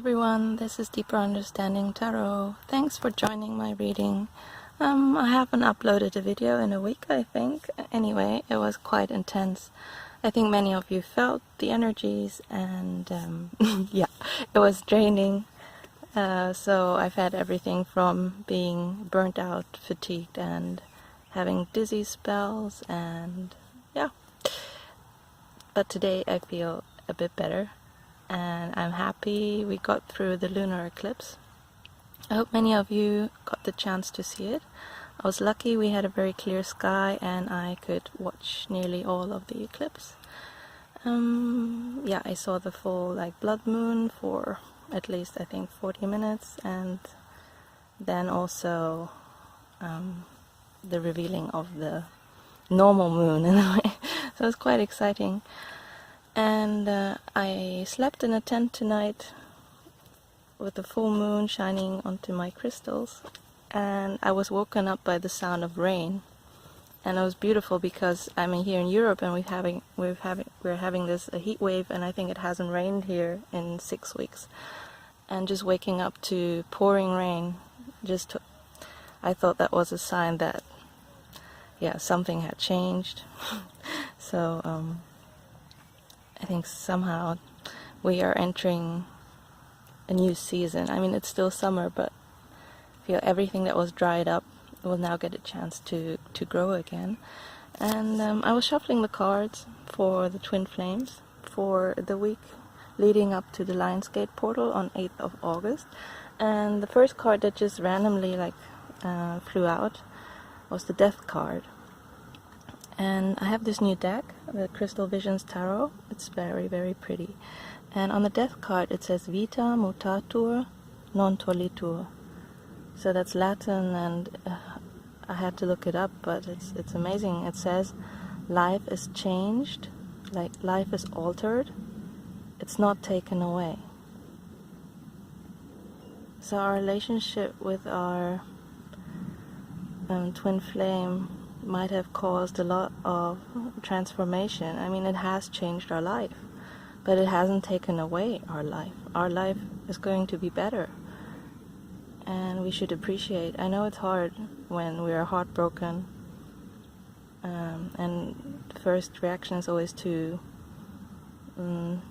everyone, this is Deeper Understanding Tarot. Thanks for joining my reading. I haven't uploaded a video in a week, I think. Anyway, it was quite intense. I think many of you felt the energies and yeah, it was draining. So I've had everything from being burnt out, fatigued, and having dizzy spells, and yeah. But today I feel a bit better. And I'm happy we got through the lunar eclipse. I hope many of you got the chance to see it. I was lucky we had a very clear sky and I could watch nearly all of the eclipse. Yeah, I saw the full blood moon for at least I think 40 minutes, and then also the revealing of the normal moon in a way. So it's quite exciting. And I slept in a tent tonight with the full moon shining onto my crystals, and I was woken up by the sound of rain. And it was beautiful because I'm here in Europe and we're having this heat wave, and I think it hasn't rained here in 6 weeks. And just waking up to pouring rain, I thought that was a sign that yeah, something had changed. So I think somehow we are entering a new season. I mean, it's still summer, but I feel everything that was dried up will now get a chance to grow again. And I was shuffling the cards for the twin flames for the week leading up to the Lionsgate portal on 8th of August. And the first card that just randomly flew out was the Death card. And I have this new deck, the Crystal Visions Tarot. It's very, very pretty. And on the Death card it says vita, mutatur, non tollitur. So that's Latin, and I had to look it up, but it's amazing. It says life is changed, like life is altered. It's not taken away. So our relationship with our twin flame might have caused a lot of transformation. I mean, it has changed our life, but it hasn't taken away our life. Our life is going to be better, and we should appreciate. I know it's hard when we are heartbroken, and the first reaction is always to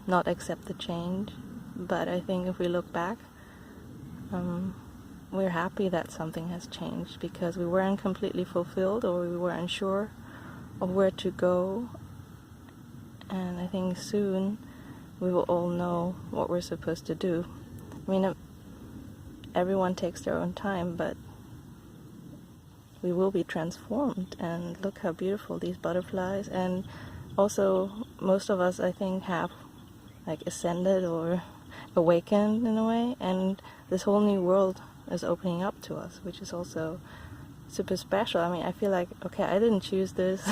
not accept the change, but I think if we look back, we're happy that something has changed, because we weren't completely fulfilled, or we were unsure of where to go. And I think soon we will all know what we're supposed to do. I mean, everyone takes their own time, but we will be transformed. And look how beautiful these butterflies. And also, most of us, I think, have ascended or awakened in a way, and this whole new world is opening up to us, which is also super special. I mean, I feel like, okay, I didn't choose this.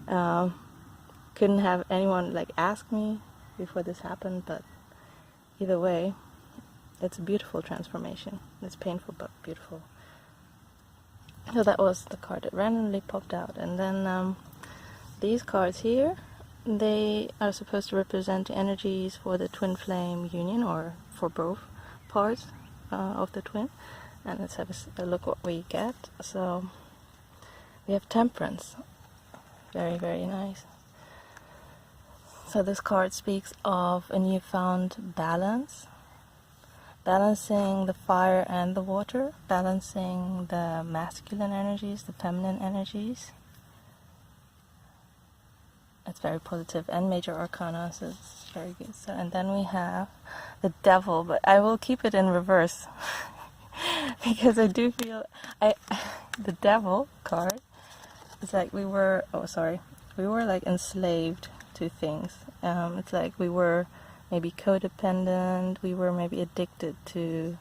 Couldn't have anyone ask me before this happened, but either way, it's a beautiful transformation. It's painful but beautiful. So that was the card that randomly popped out. And then these cards here, they are supposed to represent the energies for the twin flame union, or for both parts of the twin. And let's have a look what we get. So we have Temperance. Very, very nice. So this card speaks of a newfound balance. Balancing the fire and the water. Balancing the masculine energies, the feminine energies. It's very positive, and major arcana, so it's very good. So, and then we have the Devil, but I will keep it in reverse because I do feel the Devil card is we were enslaved to things. It's like we were maybe codependent, we were maybe addicted to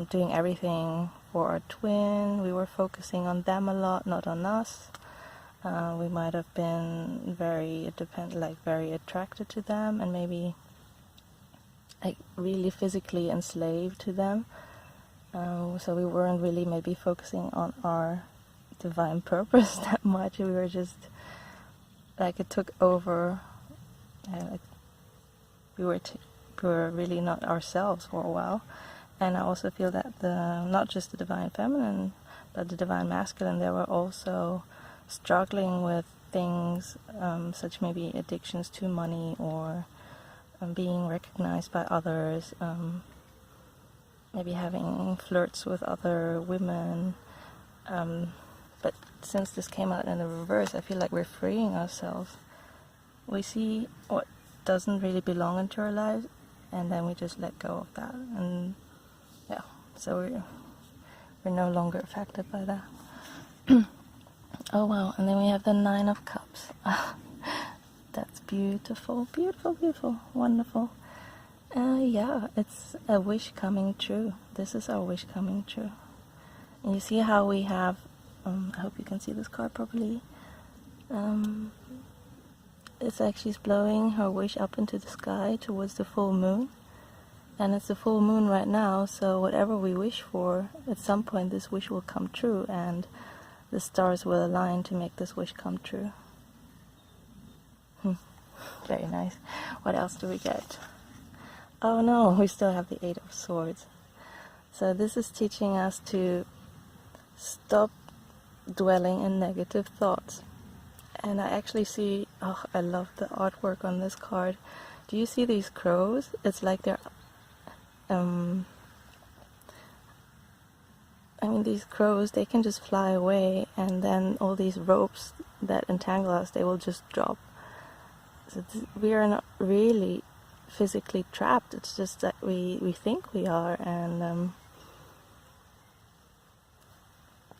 doing everything for our twin. We were focusing on them a lot, not on us. We might have been very attracted to them, and maybe really physically enslaved to them. So we weren't really maybe focusing on our divine purpose that much. We were just it took over. We we're really not ourselves for a while. And I also feel that not just the divine feminine, but the divine masculine, they were also struggling with things such maybe addictions to money, or being recognized by others, maybe having flirts with other women. But since this came out in the reverse, I feel like we're freeing ourselves. We see what doesn't really belong into our lives, and then we just let go of that. And yeah, so we're no longer affected by that. Oh wow, and then we have the Nine of Cups. That's beautiful, beautiful, beautiful, wonderful. Yeah, it's a wish coming true. This is our wish coming true. And you see how we have, I hope you can see this card properly. It's like she's blowing her wish up into the sky towards the full moon. And it's the full moon right now, so whatever we wish for, at some point this wish will come true, and the stars will align to make this wish come true. Very nice. What else do we get? Oh no, we still have the Eight of Swords. So this is teaching us to stop dwelling in negative thoughts. And I actually see, oh, I love the artwork on this card. Do you see these crows? It's like they're, I mean, these crows, they can just fly away, and then all these ropes that entangle us, they will just drop. So we are not really physically trapped. It's just that we think we are, and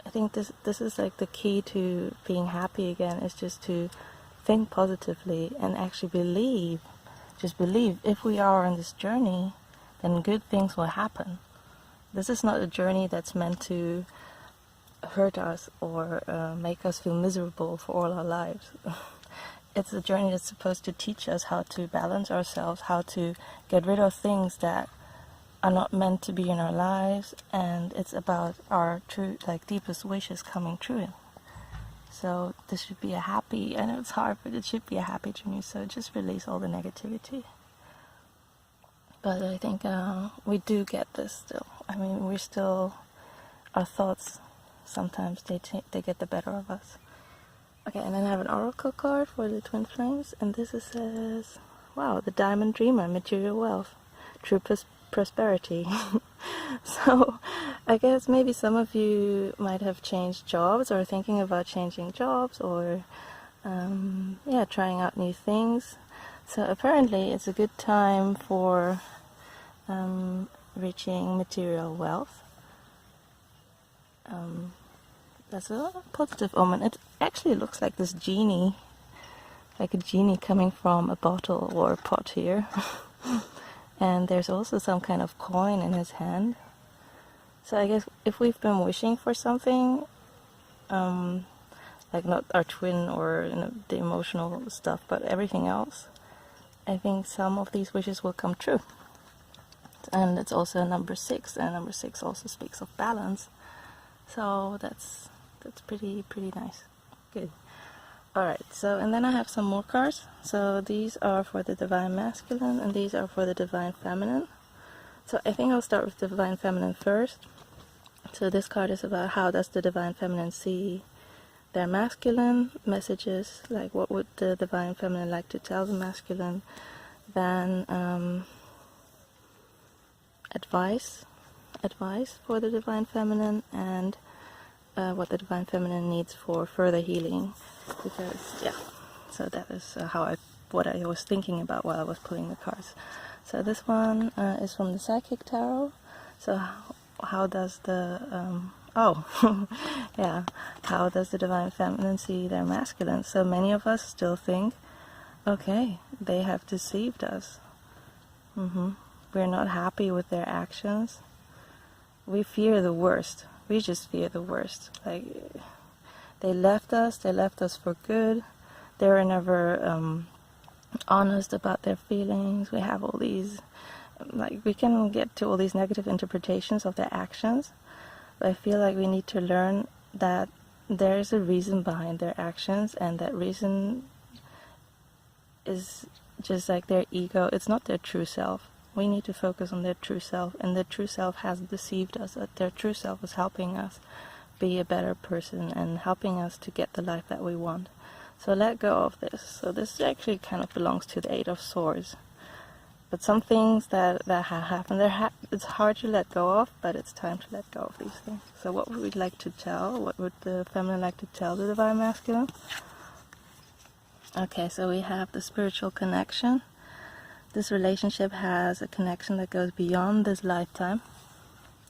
I think this is like the key to being happy again, is just to think positively and actually believe. Just believe, if we are on this journey, then good things will happen. This is not a journey that's meant to hurt us or make us feel miserable for all our lives. It's a journey that's supposed to teach us how to balance ourselves, how to get rid of things that are not meant to be in our lives, and it's about our true, like, deepest wishes coming true. So this should be a happy, I know it's hard, but it should be a happy journey, so just release all the negativity. But I think we do get this still. I mean, we're still, our thoughts, sometimes they get the better of us. Okay, and then I have an oracle card for the twin flames, and this says, wow, the diamond dreamer, material wealth, true prosperity. So I guess maybe some of you might have changed jobs, or thinking about changing jobs, or yeah, trying out new things. So apparently it's a good time for reaching material wealth. That's a positive omen. It actually looks like this genie, like a genie coming from a bottle or a pot here. And there's also some kind of coin in his hand. So I guess if we've been wishing for something, like not our twin or the emotional stuff, but everything else, I think some of these wishes will come true. And it's also number 6, and number 6 also speaks of balance. So that's pretty nice. Good. Alright, so and then I have some more cards. So these are for the divine masculine, and these are for the divine feminine. So I think I'll start with the divine feminine first. So this card is about how does the divine feminine see their masculine messages, like what would the divine feminine like to tell the masculine. Then advice for the divine feminine, and what the divine feminine needs for further healing. Because yeah, so that is what I was thinking about while I was pulling the cards. So this one is from the Psychic Tarot. So how does the yeah, how does the divine feminine see their masculine? So many of us still think, okay, they have deceived us. We're not happy with their actions. We fear the worst. We just fear the worst. Like, they left us for good. They were never honest about their feelings. We have all these, like, we can get to all these negative interpretations of their actions. But I feel like we need to learn that there's a reason behind their actions, and that reason is just like their ego. It's not their true self. We need to focus on their true self, and their true self has deceived us, that their true self is helping us be a better person and helping us to get the life that we want. So let go of this. So this actually kind of belongs to the Eight of Swords. But some things that have happened, it's hard to let go of, but it's time to let go of these things. So what would we like to tell? What would the feminine like to tell the divine masculine? Okay, so we have the spiritual connection. This relationship has a connection that goes beyond this lifetime.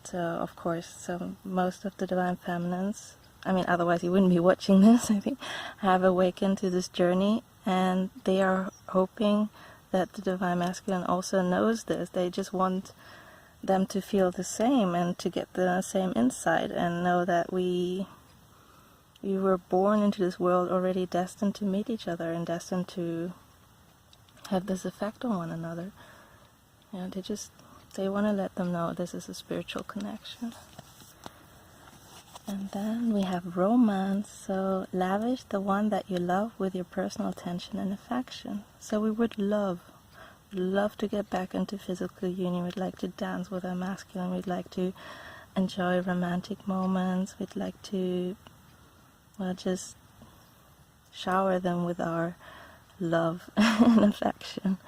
So, of course, so most of the divine feminines, I mean, otherwise you wouldn't be watching this, I think, have awakened to this journey, and they are hoping that the divine masculine also knows this. They just want them to feel the same and to get the same insight and know that we were born into this world already destined to meet each other and destined to have this effect on one another. Yeah, they want to let them know this is a spiritual connection. And then we have romance. So lavish the one that you love with your personal attention and affection. So we would love to get back into physical union. We'd like to dance with our masculine. We'd like to enjoy romantic moments. We'd like to, well, just shower them with our love and affection.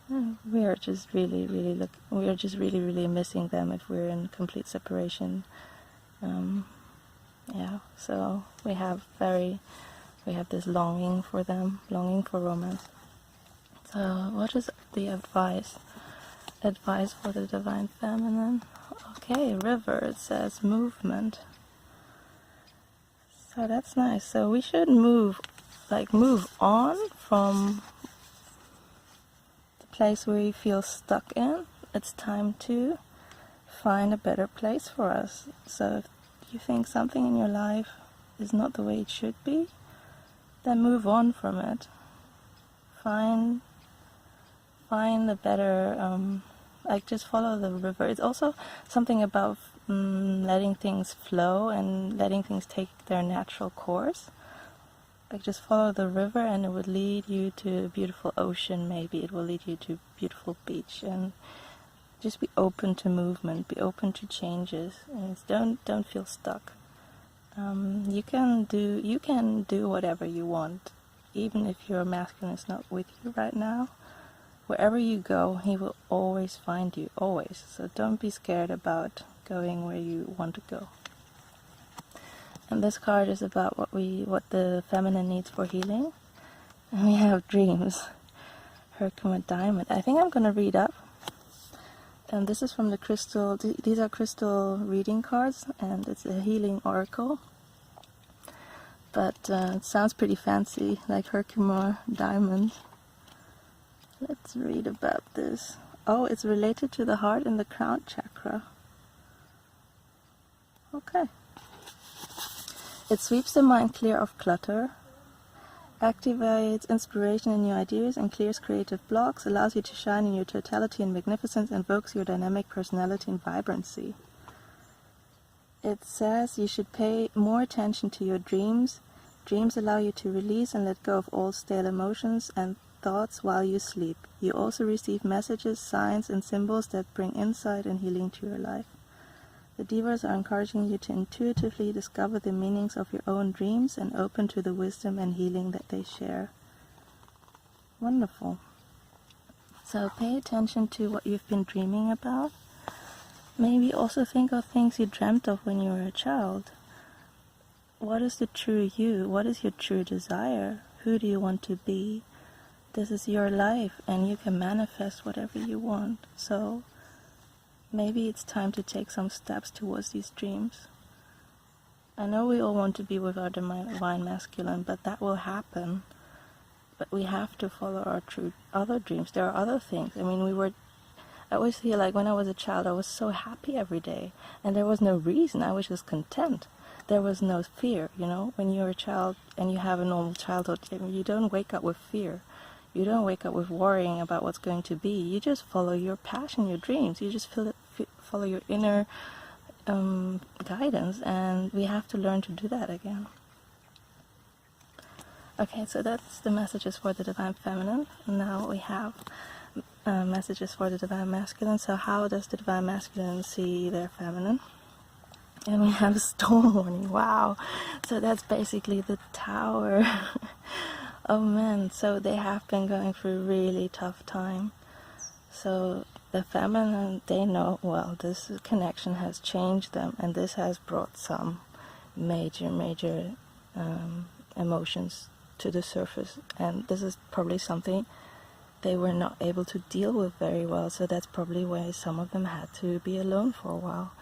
We are just really missing them if we're in complete separation. Yeah, so we have this longing for them, longing for romance. So what is the advice for the divine feminine? Okay, river, it says movement. So that's nice. So we should move on from the place where we feel stuck in. It's time to find a better place for us. So if you think something in your life is not the way it should be, then move on from it. Find a better, just follow the river. It's also something about letting things flow and letting things take their natural course. Like just follow the river and it would lead you to a beautiful ocean, maybe it will lead you to a beautiful beach, and just be open to movement, be open to changes, and don't feel stuck. You can do whatever you want, even if your masculine is not with you right now. Wherever you go, he will always find you, always. So don't be scared about going where you want to go. And this card is about what the feminine needs for healing. And we have dreams. Herkimer Diamond. I think I'm going to read up. And this is from the crystal, these are crystal reading cards, and it's a healing oracle. But it sounds pretty fancy, like Herkimer Diamond. Let's read about this. Oh, it's related to the heart and the crown chakra. Okay. It sweeps the mind clear of clutter, activates inspiration and new ideas, and clears creative blocks, allows you to shine in your totality and magnificence, invokes your dynamic personality and vibrancy. It says you should pay more attention to your dreams. Dreams allow you to release and let go of all stale emotions and thoughts while you sleep. You also receive messages, signs, and symbols that bring insight and healing to your life. The Devas are encouraging you to intuitively discover the meanings of your own dreams and open to the wisdom and healing that they share. Wonderful. So pay attention to what you've been dreaming about. Maybe also think of things you dreamt of when you were a child. What is the true you? What is your true desire? Who do you want to be? This is your life, and you can manifest whatever you want. So maybe it's time to take some steps towards these dreams. I know we all want to be with our divine masculine, but that will happen. But we have to follow our true other dreams. There are other things. I mean, I always feel like when I was a child, I was so happy every day. And there was no reason. I was just content. There was no fear, you know. When you're a child and you have a normal childhood, you don't wake up with fear. You don't wake up with worrying about what's going to be. You just follow your passion, your dreams. You just follow your inner guidance, and we have to learn to do that again. Okay, so that's the messages for the divine feminine. Now we have messages for the Divine Masculine. So how does the Divine Masculine see their feminine? And we have a storm warning. Wow. So that's basically the Tower of Men. So they have been going through a really tough time. So the feminine, they know, well, this connection has changed them, and this has brought some major emotions to the surface, and this is probably something they were not able to deal with very well, so that's probably why some of them had to be alone for a while.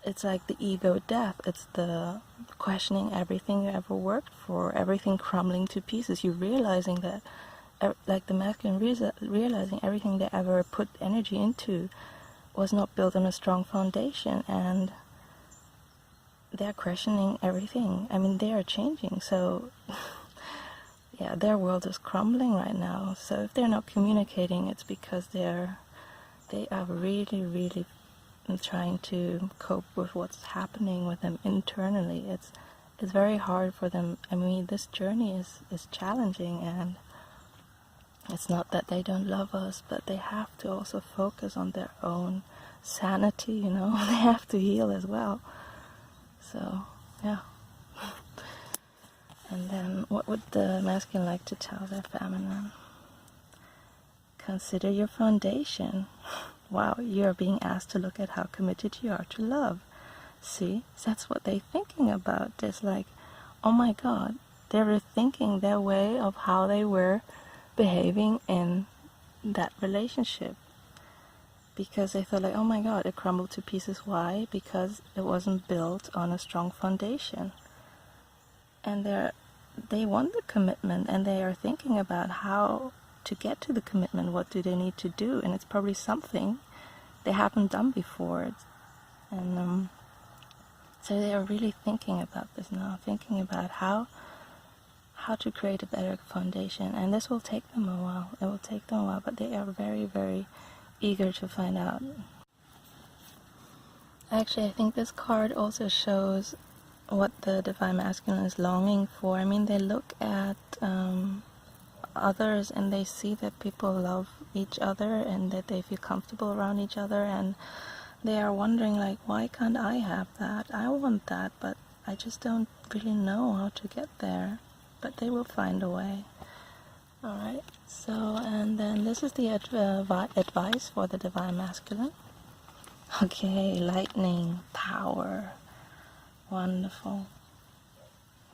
It's like the ego death. It's the questioning everything you ever worked for, everything crumbling to pieces. You realizing that, like the masculine realizing everything they ever put energy into was not built on a strong foundation, and they're questioning everything. I mean, they are changing, so yeah, their world is crumbling right now. So if they're not communicating, it's because they are really trying to cope with what's happening with them internally. It's very hard for them. I mean, this journey is challenging, and it's not that they don't love us, but they have to also focus on their own sanity, you know. They have to heal as well. So, yeah. And then, what would the masculine like to tell their feminine? Consider your foundation. Wow, you're being asked to look at how committed you are to love. See, that's what they're thinking about. It's like, oh my God, they were thinking their way of how they were behaving in that relationship. Because they thought like, oh my God, it crumbled to pieces. Why? Because it wasn't built on a strong foundation. And they want the commitment, and they are thinking about how to get to the commitment. What do they need to do? And it's probably something they haven't done before. And so they are really thinking about this now, thinking about how to create a better foundation. And this will take them a while. It will take them a while, but they are very eager to find out. Actually, I think this card also shows what the Divine Masculine is longing for. I mean, they look at others, and they see that people love each other and that they feel comfortable around each other, and they are wondering like, why can't I have that? I want that, but I just don't really know how to get there. But they will find a way. Alright, so, and then this is the advice for the Divine Masculine. Okay, lightning, power, wonderful.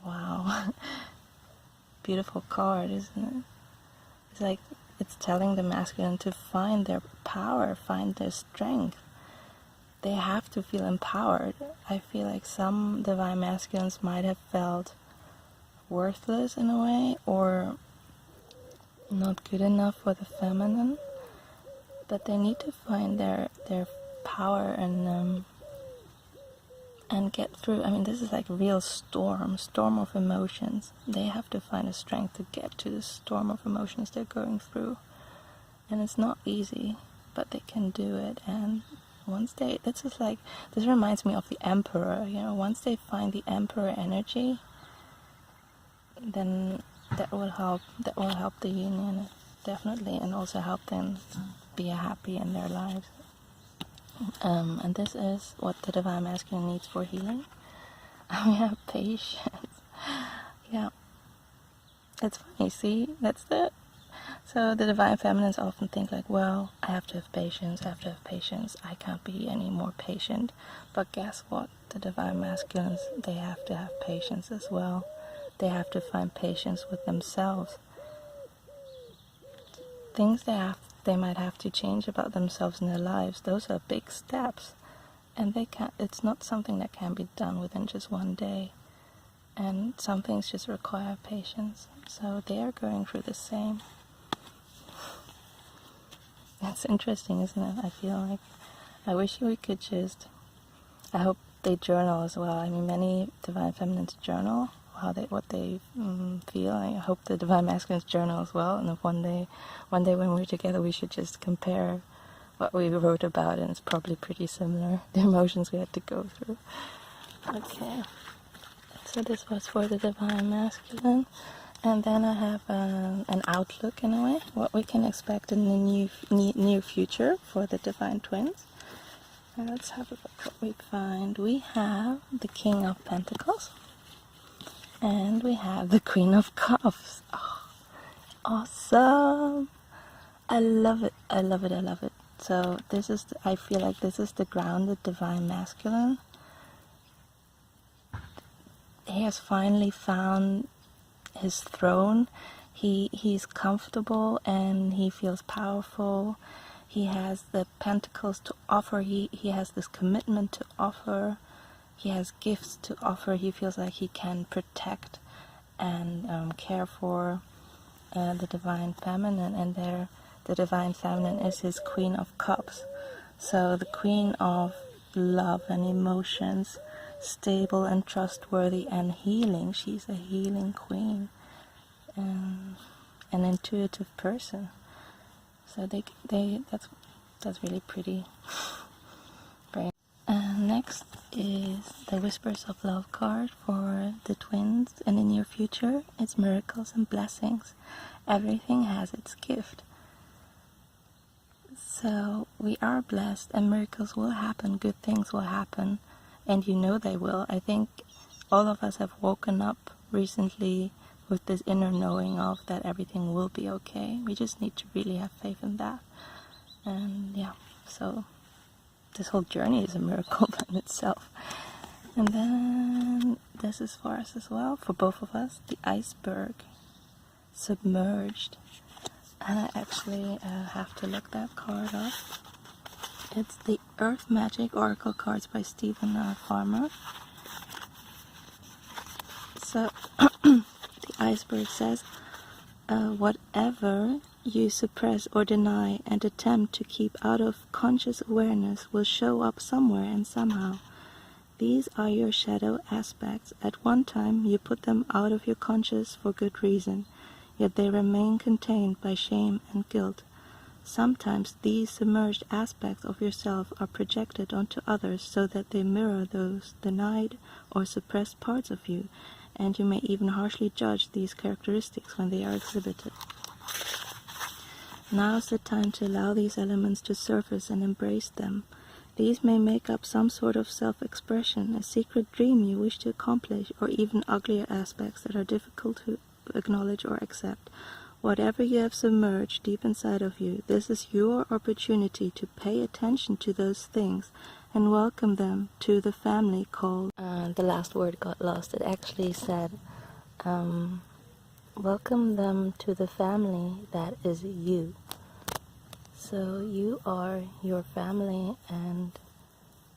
Wow. Beautiful card, isn't it? It's like, it's telling the masculine to find their power, find their strength. They have to feel empowered. I feel like some Divine Masculines might have felt worthless in a way, or not good enough for the feminine, but they need to find their power and get through. I mean, this is like a real storm of emotions. They have to find the strength to get to the storm of emotions they're going through, and it's not easy, but they can do it. And once this reminds me of the Emperor, you know, once they find the Emperor energy, then that will help the union, definitely, and also help them be happy in their lives. And this is what the Divine Masculine needs for healing. We have patience. Yeah, it's funny, see, that's it. So the Divine Feminines often think like, well, I have to have patience, I can't be any more patient. But guess what? The Divine Masculines, they have to have patience as well. They have to find patience with themselves. Things they might have to change about themselves in their lives, those are big steps. And it's not something that can be done within just one day. And some things just require patience. So they are going through the same. That's interesting, isn't it? I feel like, I wish we could just, I hope they journal as well. I mean, many Divine Feminines journal what they feel. I hope the Divine Masculines journal as well. And if one day when we're together, we should just compare what we wrote about, and it's probably pretty similar, the emotions we had to go through. Okay, so this was for the Divine Masculine. And then I have an outlook in a way, what we can expect in the near future for the Divine Twins. Now let's have a look what we find. We have the King of Pentacles, and we have the Queen of Cups. Oh, awesome! I love it, I love it, I love it. So this is, I feel like this is the grounded Divine Masculine. He has finally found his throne. He's comfortable and he feels powerful. He has the pentacles to offer. He has this commitment to offer. He has gifts to offer. He feels like he can protect and care for the Divine Feminine, and the Divine Feminine is his Queen of Cups. So the Queen of love and emotions, stable and trustworthy and healing. She's a healing queen, an intuitive person. So that's really pretty. Next is the Whispers of Love card for the twins in the near future. It's miracles and blessings. Everything has its gift. So we are blessed and miracles will happen, good things will happen, and you know they will. I think all of us have woken up recently with this inner knowing of that everything will be okay. We just need to really have faith in that. And yeah, so this whole journey is a miracle in itself. And then this is for us as well, for both of us, the iceberg, submerged. And I actually have to look that card up. It's the Earth Magic Oracle cards by Stephen Farmer. So the iceberg says, whatever you suppress or deny and attempt to keep out of conscious awareness will show up somewhere and somehow. These are your shadow aspects. At one time you put them out of your conscious for good reason, yet they remain contained by shame and guilt. Sometimes these submerged aspects of yourself are projected onto others so that they mirror those denied or suppressed parts of you, and you may even harshly judge these characteristics when they are exhibited. Now is the time to allow these elements to surface and embrace them. These may make up some sort of self-expression, a secret dream you wish to accomplish, or even uglier aspects that are difficult to acknowledge or accept. Whatever you have submerged deep inside of you, this is your opportunity to pay attention to those things and welcome them to the family called... the last word got lost. It actually said, welcome them to the family that is you. So you are your family, and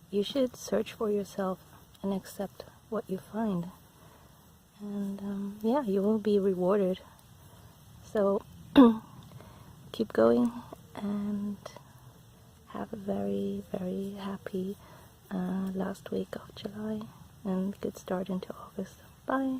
you should search for yourself and accept what you find. And yeah, you will be rewarded. So keep going and have a very, very happy last week of July and good start into August. Bye.